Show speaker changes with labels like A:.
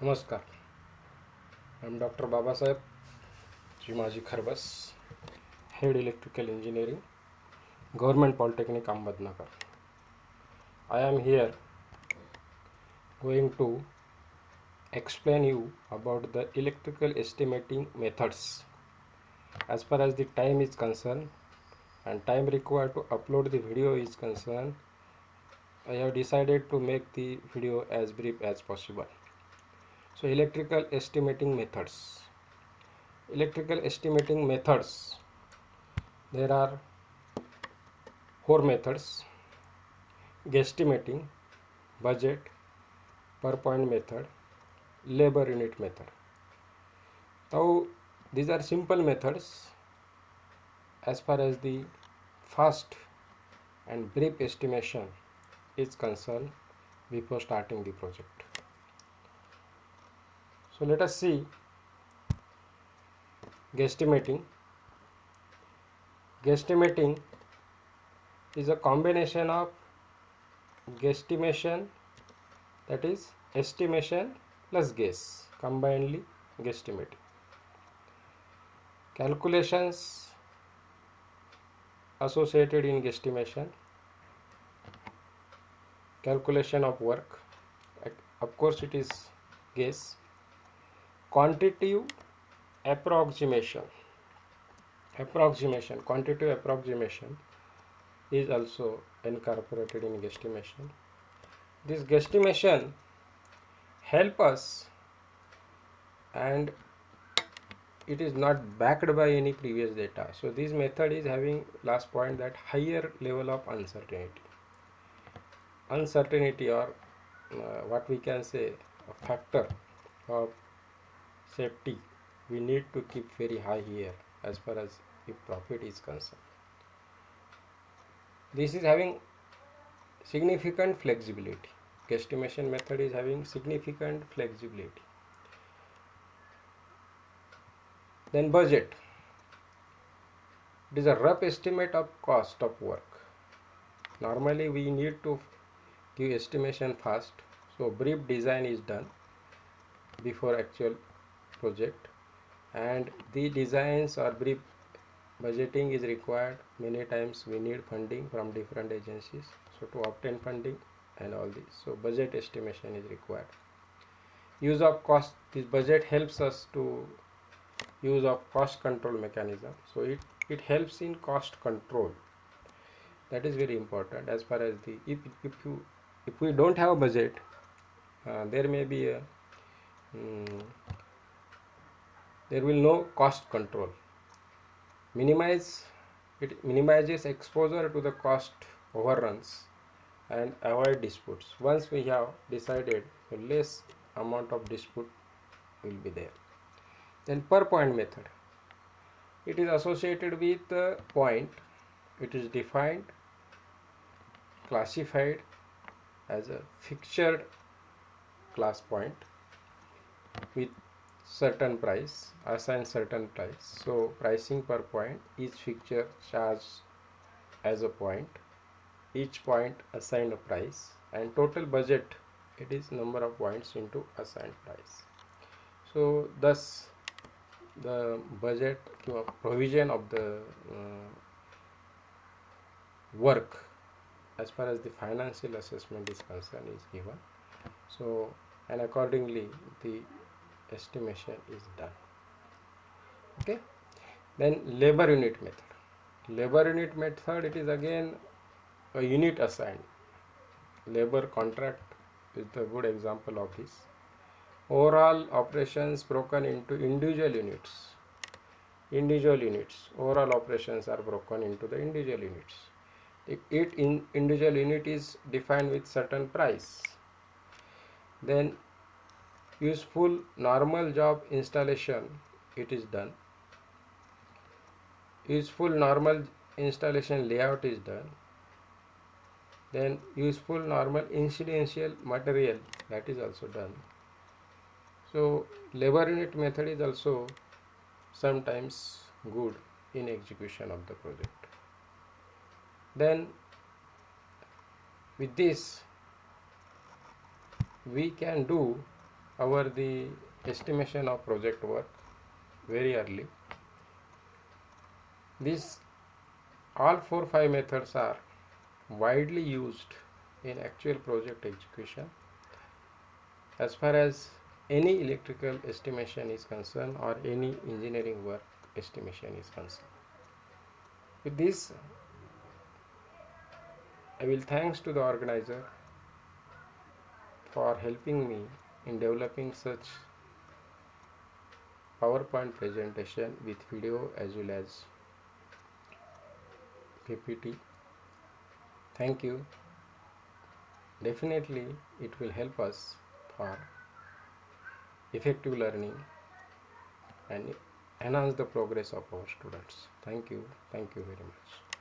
A: नमस्कार. I am Dr. Babasaheb Jimaji Kharbas, Head Electrical Engineering, Government Polytechnic Ahmednagar. I am here going to explain you about the electrical estimating methods. As far as the time is concerned and time required to upload the video is concerned, I have decided to make the video as brief as possible. So, electrical estimating methods. Electrical estimating methods. There are four methods: guesstimating, budget, per point method, labor unit method. Now, these are simple methods as far as the fast and brief estimation is concerned before starting the project. So, let us see guesstimating. Guessestimating is a combination of guesstimation, that is estimation plus guess, combinedly guesstimating. Calculations associated in guesstimation: calculation of work, of course it is guess. Quantitative approximation, quantitative approximation is also incorporated in guesstimation. This guesstimation help us, and it is not backed by any previous data. So this method is having, last point, that higher level of uncertainty, or what we can say, a factor of safety we need to keep very high here as far as if profit is concerned. This is having significant flexibility. Guesstimation method is having significant flexibility. Then budget. It is a rough estimate of cost of work. Normally we need to give estimation fast, so brief design is done before actual project, and the designs or brief budgeting is required. Many times we need funding from different agencies, so to obtain funding and all this, so budget estimation is required. Use of cost. This budget helps us to use of cost control mechanism, so it helps in cost control. That is very important. As far as the if we don't have a budget, there may be a there will no cost control. It minimizes exposure to the cost overruns and avoid disputes. Once we have decided, so less amount of dispute will be there. Then per point method. It is associated with the point. It is defined, classified as a fixed class point with certain price, assigned certain price. So pricing per point, each fixture charged as a point, each point assigned a price, and total budget, it is number of points into assigned price. So thus the budget provision of the work as far as the financial assessment is concerned is given. So, and accordingly the estimation is done. Okay. Then labor unit method. Labor unit method, it is again a unit assigned. Labor contract is the good example of this. Overall operations broken into individual units. Overall operations are broken into the individual units. Each individual unit is defined with certain price. Then useful normal job installation, it is done. Useful normal installation layout is done. Then useful normal incidental material, that is also done. So labor unit method is also sometimes good in execution of the project. Then with this we can do over the estimation of project work very early. These all 4-5 methods are widely used in actual project execution as far as any electrical estimation is concerned or any engineering work estimation is concerned. With this, I will thanks to the organizer for helping me in developing such PowerPoint presentation with video as well as PPT. Thank you. Definitely it will help us for effective learning and enhance the progress of our students. Thank you. Thank you very much.